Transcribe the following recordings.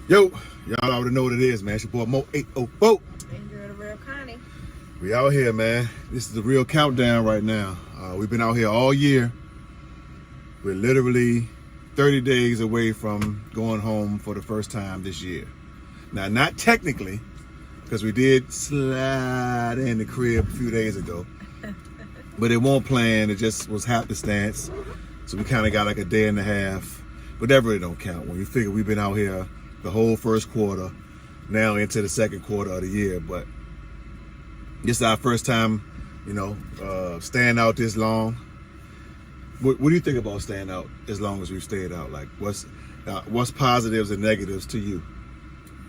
Yo, y'all already know what it is, man. It's your boy Mo 804. And you're the real Connie. We out here, man. This is the real countdown right now. We've been out here all year. We're literally 30 days away from going home for the first time this year. Now, not technically, because we did slide in the crib a few days ago. But it won't plan. It just was happenstance. So we kind of got like a day and a half. But that really don't count. When you figure we've been out here the whole first quarter, now into the second quarter of the year. But this is our first time, staying out this long. What do you think about staying out as long as we've stayed out? Like, what's positives and negatives to you?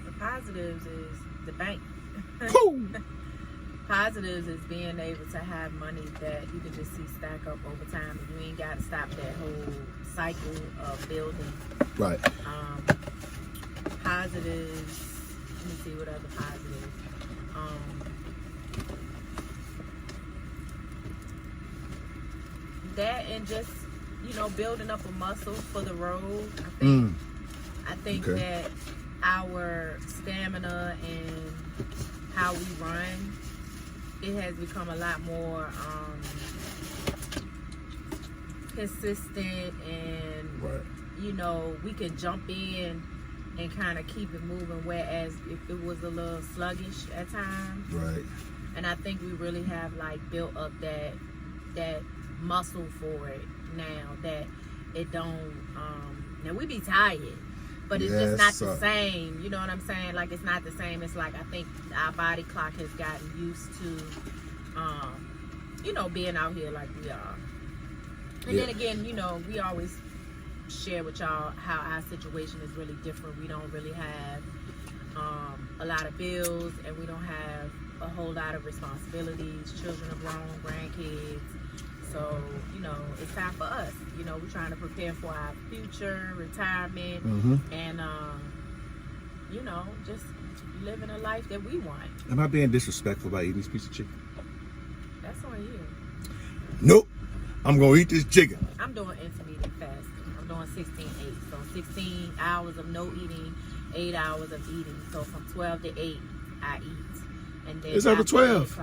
The positives is the bank. Cool. Positives is being able to have money that you can just see stack up over time, and you ain't got to stop that whole cycle of building. Right. Positives. Let me see what other positives. That and just building up a muscle for the road. I think Okay. that our stamina and how we run, it has become a lot more consistent, and Right. we can jump in and kind of keep it moving, whereas if it was a little sluggish at times. Right. And I think we really have built up that muscle for it now, that it don't now we be tired, but it's just not the same, you know what I'm saying? Like, it's not the same. It's like, I think our body clock has gotten used to being out here like we are. And then again, we always share with y'all how our situation is really different. We don't really have a lot of bills, and we don't have a whole lot of responsibilities. Children are grown, grandkids. So, it's time for us. We're trying to prepare for our future, retirement, and, just living a life that we want. Am I being disrespectful by eating this piece of chicken? That's on you. Nope. I'm going to eat this chicken. I'm doing intermittent fasting. I'm doing 16-8. So 16 hours of no eating, 8 hours of eating. So from 12 to 8, I eat. And then It's over 12.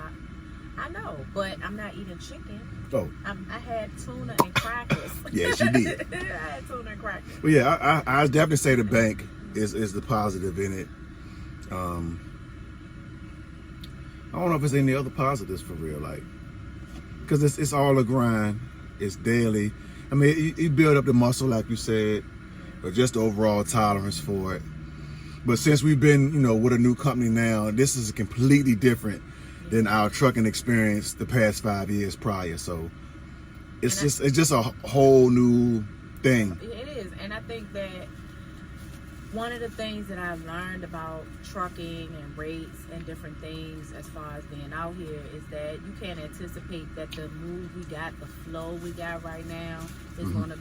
I know, but I'm not eating chicken. Oh. I had tuna and crackers. Yes, you did. I had tuna and crackers. Well, yeah, I definitely say the bank is the positive in it. I don't know if there's any other positives for real, because it's all a grind. It's daily. I mean, you build up the muscle, like you said, or just the overall tolerance for it. But since we've been, with a new company now, this is completely different than our trucking experience the past 5 years prior. So it's just a whole new thing. It is, and I think that one of the things that I've learned about trucking and rates and different things as far as being out here is that you can't anticipate that the move we got, the flow we got right now is going to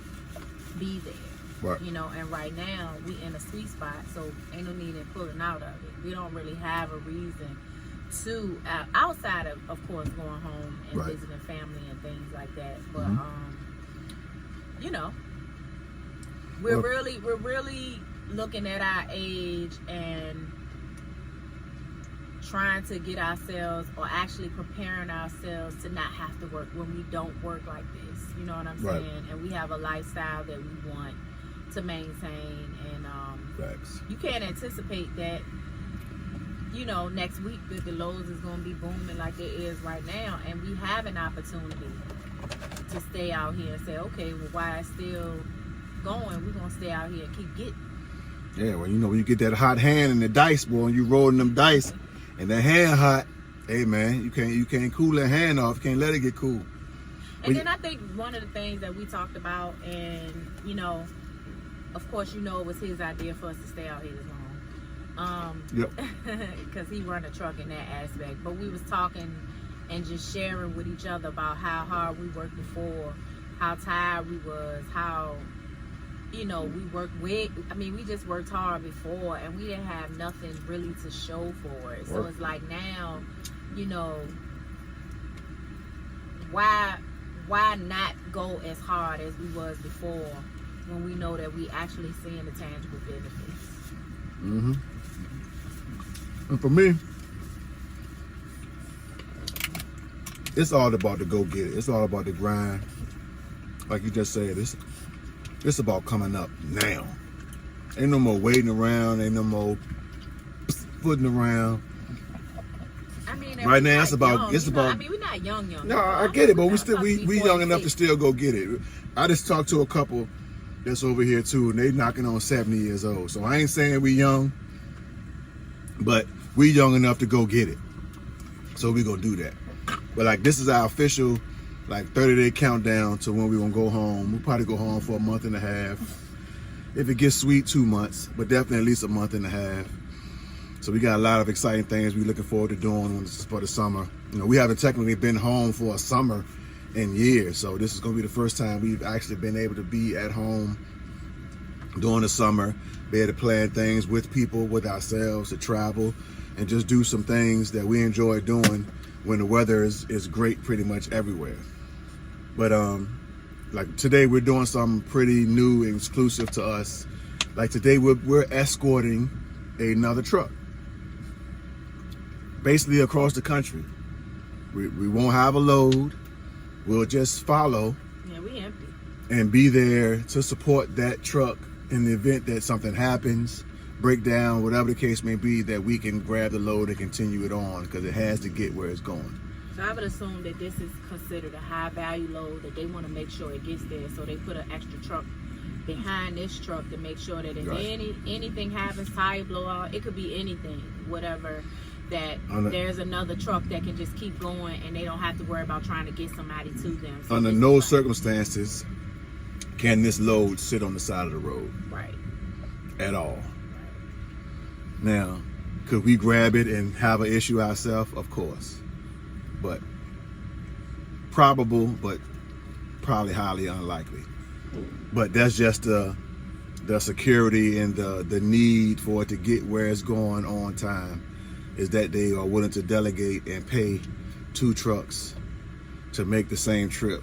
be there. Right. And right now we in a sweet spot, so ain't no need in pulling out of it. We don't really have a reason to, outside of course, going home and visiting family and things like that. But we're really looking at our age and trying to get ourselves, or actually preparing ourselves to not have to work when we don't work like this. You know what I'm saying? And we have a lifestyle that we want to maintain, and you can't anticipate that next week that the Lowe's is going to be booming like it is right now, and we have an opportunity to stay out here and say, okay, well, while it's still going, we're going to stay out here and keep getting. Yeah, well, when you get that hot hand in the dice, boy, and you rolling them dice, and that hand hot, hey man, you can't cool that hand off. You can't let it get cool. And then I think one of the things that we talked about, and of course, it was his idea for us to stay out here this long. Because he run a truck in that aspect. But we was talking and just sharing with each other about how hard we worked before, how tired we was, how we worked we just worked hard before, and we didn't have nothing really to show for it. So it's like now, why not go as hard as we was before when we know that we actually seeing the tangible benefits? Mm-hmm. And for me, it's all about the go get it. It's all about the grind. Like you just said, it's about coming up now. Ain't no more waiting around. Ain't no more putting around. I mean, right now, it's about. Young, it's about. I mean, we're not young. No, I get it, but we young enough to still go get it. I just talked to a couple that's over here too, and they knocking on 70 years old. So I ain't saying we young, but we young enough to go get it. So we gonna do that. But like, this is our official, like, 30-day countdown to when we gonna go home. We'll probably go home for a month and a half. If it gets sweet, 2 months, but definitely at least a month and a half. So we got a lot of exciting things we're looking forward to doing for the summer. You know, we haven't technically been home for a summer in years, so this is going to be the first time we've actually been able to be at home during the summer, be able to plan things with people, with ourselves, to travel, and just do some things that we enjoy doing when the weather is great pretty much everywhere. But like today we're doing something pretty new and exclusive to us. Like today we're escorting another truck, basically across the country. We won't have a load. We'll just follow. Yeah, we empty. And be there to support that truck in the event that something happens, break down, whatever the case may be, that we can grab the load and continue it on, because it has to get where it's going. So I would assume that this is considered a high value load, that they want to make sure it gets there. So they put an extra truck behind this truck to make sure that if anything happens, tire blowout, it could be anything, whatever, that there's another truck that can just keep going and they don't have to worry about trying to get somebody to them. So under no circumstances can this load sit on the side of the road. Right. At all. Now, could we grab it and have an issue ourselves? Of course. But probable, but probably highly unlikely. But that's just the security and the need for it to get where it's going on time, is that they are willing to delegate and pay 2 trucks to make the same trip,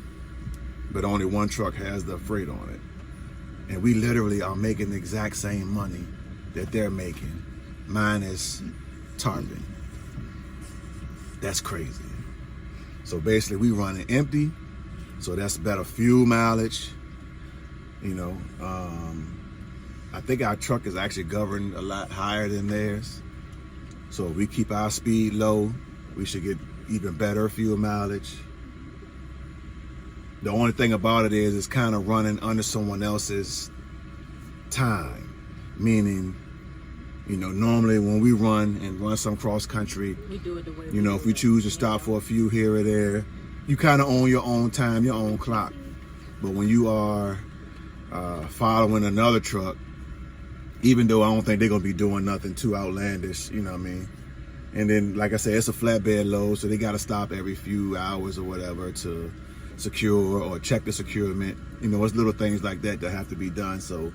but only 1 truck has the freight on it. And we literally are making the exact same money that they're making, minus tarping. That's crazy. So basically we running empty, so that's better fuel mileage. You know, I think our truck is actually governed a lot higher than theirs. So if we keep our speed low, we should get even better fuel mileage. The only thing about it is it's kind of running under someone else's time. Meaning, you know, normally when we run some cross country, we do it the way you know, if we choose to stop for a few here or there, you kind of own your own time, your own clock. But when you are following another truck, even though I don't think they're gonna be doing nothing too outlandish, you know what I mean? And then, like I said, it's a flatbed load, so they gotta stop every few hours or whatever to secure or check the securement. You know, it's little things like that that have to be done. So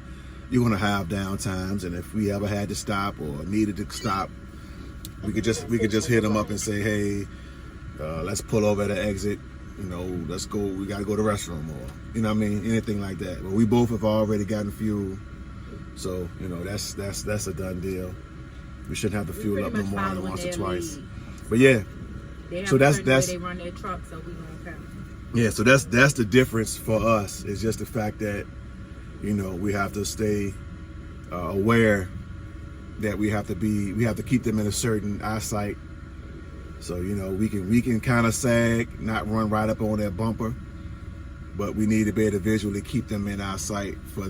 you're gonna have downtimes, and if we ever had to stop or needed to stop, we could just hit them up and say, hey, let's pull over at the exit. You know, let's go. We gotta go to the restroom, or you know what I mean, anything like that. But we both have already gotten fuel, so you know that's a done deal. We shouldn't have to fuel up no more than once or twice. But yeah, so that's they run their truck, so we gonna come. Yeah, so that's the difference for us. Is just the fact that, you know, we have to stay aware that we have to keep them in a certain eyesight. So, you know, we can kind of sag, not run right up on that bumper, but we need to be able to visually keep them in our sight for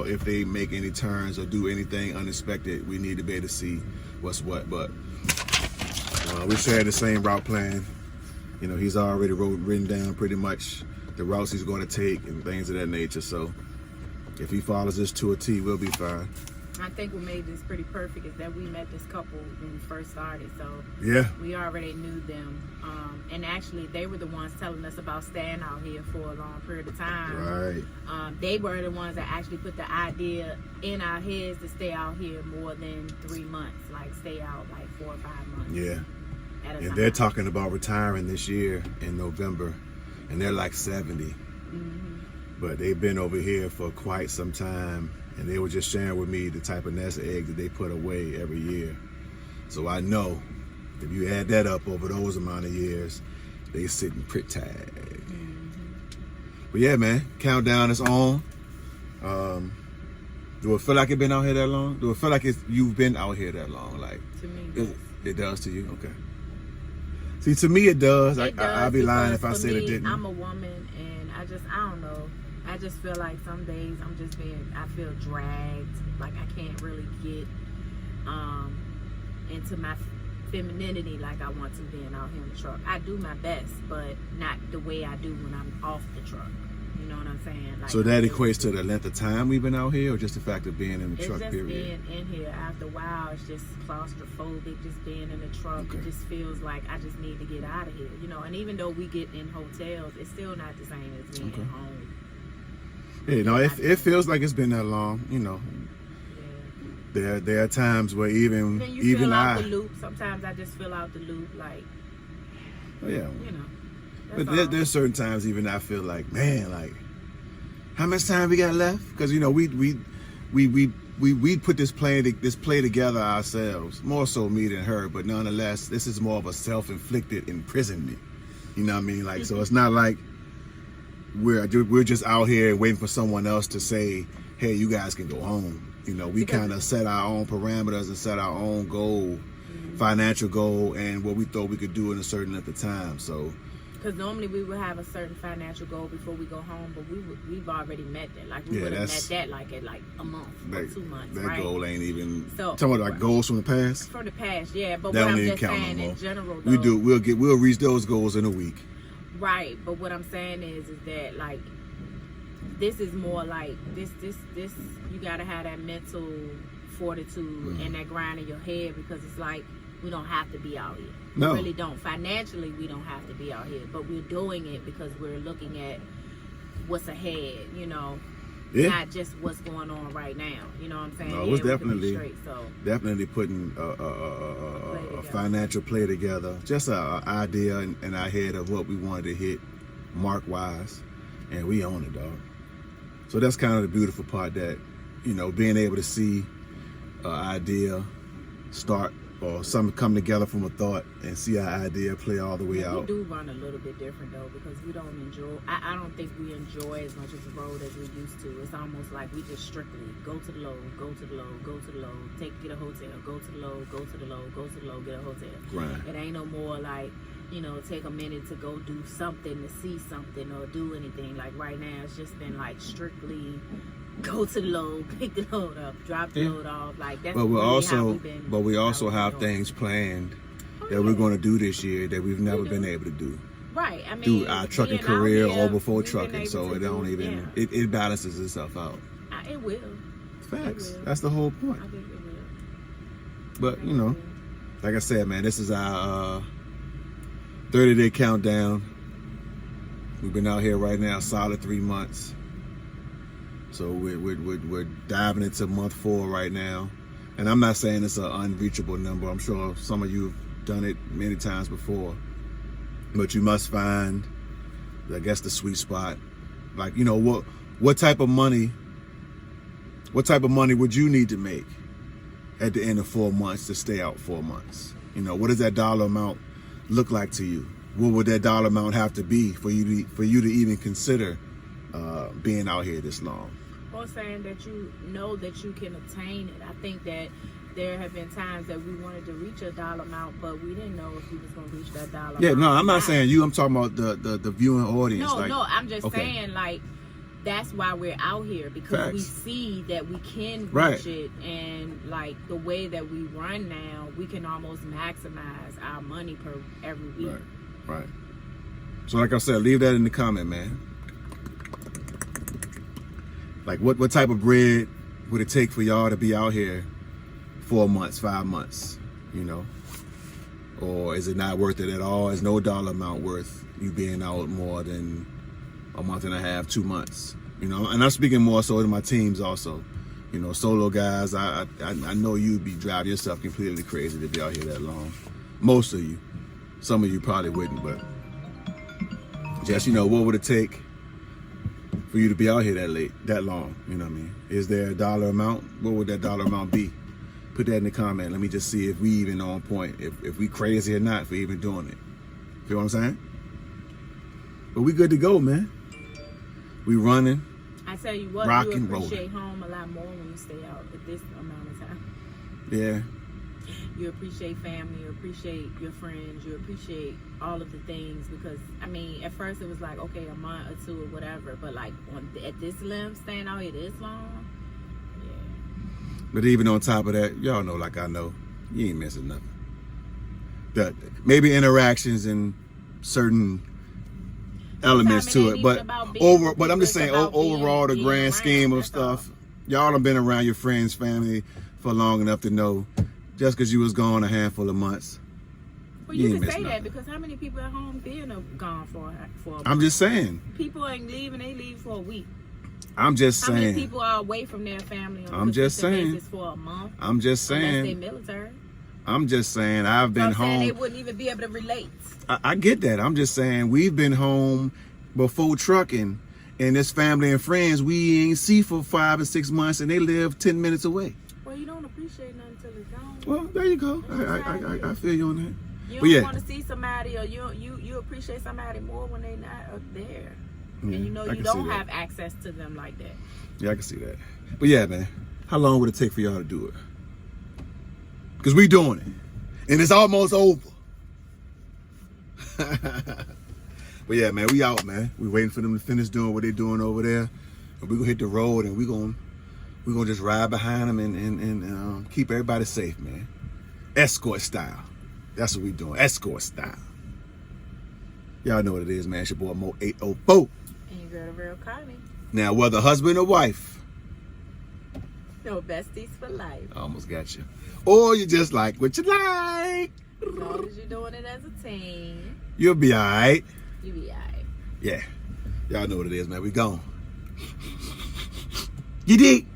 if they make any turns or do anything unexpected, we need to be able to see what's what. But we're sharing the same route plan. You know, he's already written down pretty much the routes he's going to take and things of that nature. So if he follows this to a T, we'll be fine. I think what made this pretty perfect is that we met this couple when we first started. So yeah, we already knew them. And actually, they were the ones telling us about staying out here for a long period of time. Right. They were the ones that actually put the idea in our heads to stay out here more than 3 months, like stay out like 4 or 5 months. Yeah. And they're talking about retiring this year in November, and they're like 70. Mm-hmm. But they've been over here for quite some time, And they were just sharing with me the type of nest egg that they put away every year. So I know if you add that up over those amount of years, they sitting pretty tight. But yeah, man, countdown is on. Do it feel like it been out here that long? Do it feel like you've been out here that long? Like, to me, it does to you? Okay. See, to me it does. I'd be lying if I said it didn't. I'm a woman, and I don't know. I just feel like some days I feel dragged. Like I can't really get into my femininity like I want to being out here in the truck. I do my best, but not the way I do when I'm off the truck. You know what I'm saying? Like, so that equates to the length of time we've been out here, or just the fact of being in the truck, period? It's just being in here. After a while, it's just claustrophobic, just being in the truck. Okay. It just feels like I just need to get out of here, you know? And even though we get in hotels, it's still not the same as being at home. Yeah, no, it feels like it's been that long, you know. Yeah. There are times where even fill out the loop. Sometimes I just fill out the loop, like, oh, yeah. You know. But there's certain times even I feel like, man, like, how much time we got left? Because you know we put this play together ourselves, more so me than her. But nonetheless, this is more of a self-inflicted imprisonment. You know what I mean? Like, so it's not like we're just out here waiting for someone else to say, hey, you guys can go home. You know, we kind of set our own parameters and set our own goal, financial goal, and what we thought we could do in a certain length of time. So. Because normally we would have a certain financial goal before we go home, but we've already met that. Like we would have met that like at like a month or 2 months. That right? Goal ain't even. So talking about like goals from the past. From the past, yeah. But that what don't I'm even just count saying no more. in general, though, we'll reach those goals in a week. Right, but what I'm saying is that like this is more like this. You gotta have that mental fortitude and that grind in your head, because it's like we don't have to be out here. No. We really don't. Financially, we don't have to be out here, but we're doing it because we're looking at what's ahead, you know, not just what's going on right now. You know what I'm saying? No, it was definitely definitely putting a financial play together, just an idea in our head of what we wanted to hit mark-wise, and we own it, dog. So that's kind of the beautiful part, that, you know, being able to see an idea start or something come together from a thought and see our idea play all the way out. We do run a little bit different though, because we don't enjoy, I don't think we enjoy as much of the road as we used to. It's almost like we just strictly go to the load, go to the load, go to the load, get a hotel, go to the load, go to the load, go to the load, get a hotel. Right. It ain't no more like, you know, take a minute to go do something, to see something or do anything. Like right now, it's just been like strictly go to the load, pick the load up, drop the load off. Like that's how we've been. But we also have things planned that we're going to do this year that we've never been able to do. Right. I mean, through our trucking career or before trucking, so it don't even it balances itself out. It will. Facts. That's the whole point. I think it will. But you know, like I said, man, this is our 30-day countdown. We've been out here right now solid 3 months. So we're diving into month 4 right now. And I'm not saying it's an unreachable number. I'm sure some of you have done it many times before. But you must find, I guess, the sweet spot. Like, you know, what type of money would you need to make at the end of 4 months to stay out 4 months? You know, what does that dollar amount look like to you? What would that dollar amount have to be for you to even consider being out here this long? Or saying that you know that you can obtain it. I think that there have been times that we wanted to reach a dollar amount, but we didn't know if we was going to reach that dollar amount. Yeah, no, I'm not saying you. I'm talking about the viewing audience. No, I'm just saying, like, that's why we're out here, because we see that we can reach it, and like the way that we run now, we can almost maximize our money per every week. Right. So like I said, leave that in the comment, man. Like what type of bread would it take for y'all to be out here 4 months, 5 months, you know? Or is it not worth it at all? Is no dollar amount worth you being out more than a month and a half, 2 months? You know, and I'm speaking more so to my teams also. You know, solo guys, I know you'd be driving yourself completely crazy to be out here that long. Most of you. Some of you probably wouldn't, but just, you know, what would it take for you to be out here that late, that long. You know what I mean? Is there a dollar amount? What would that dollar amount be? Put that in the comment. Let me just see if we even on point. If we crazy or not for even doing it. Feel what I'm saying? But we good to go, man. We running. I tell you what, rock you and appreciate rolling. home a lot more when you stay out at this amount of time. Yeah. You appreciate family, you appreciate your friends, you appreciate all of the things, because I mean, at first it was like, okay, a month or two or whatever, but like at this length, staying out here this long, yeah. But even on top of that, y'all know, like I know, you ain't missing nothing. That maybe interactions and certain elements to it, but I'm just saying overall, the grand scheme of stuff, y'all have been around your friends, family for long enough to know. Just because you was gone a handful of months. Well, you can say that because how many people at home been gone for a month? I'm just saying. People ain't leaving; they leave for a week. I'm just saying. How many people are away from their family on I'm just saying. basis for a month? I'm just saying. Unless they military. I'm just saying. I've been home. They wouldn't even be able to relate. I get that. I'm just saying we've been home before trucking, and this family and friends we ain't see for 5 or 6 months, and they live 10 minutes away. Well, you don't appreciate nothing until it's gone. Well, there you go. I feel you on that. You but don't want to see somebody, or you appreciate somebody more when they not up there, yeah, and you know you don't have access to them like that. Yeah, I can see that. But yeah, man, how long would it take for y'all to do it? Because we doing it, and it's almost over. But yeah, man, we out, man. We waiting for them to finish doing what they doing over there, and we gonna hit the road, and we gonna just ride behind them and keep everybody safe, man. Escort style. That's what we doing. Escort style. Y'all know what it is, man. It's your boy Mo 804. And your girl, the real Connie. Now, whether husband or wife. No besties for life. I almost got you. Or you just like what you like. As long as you're doing it as a team, You'll be all right. you be all right. Yeah. Y'all know what it is, man. We gone. You dig?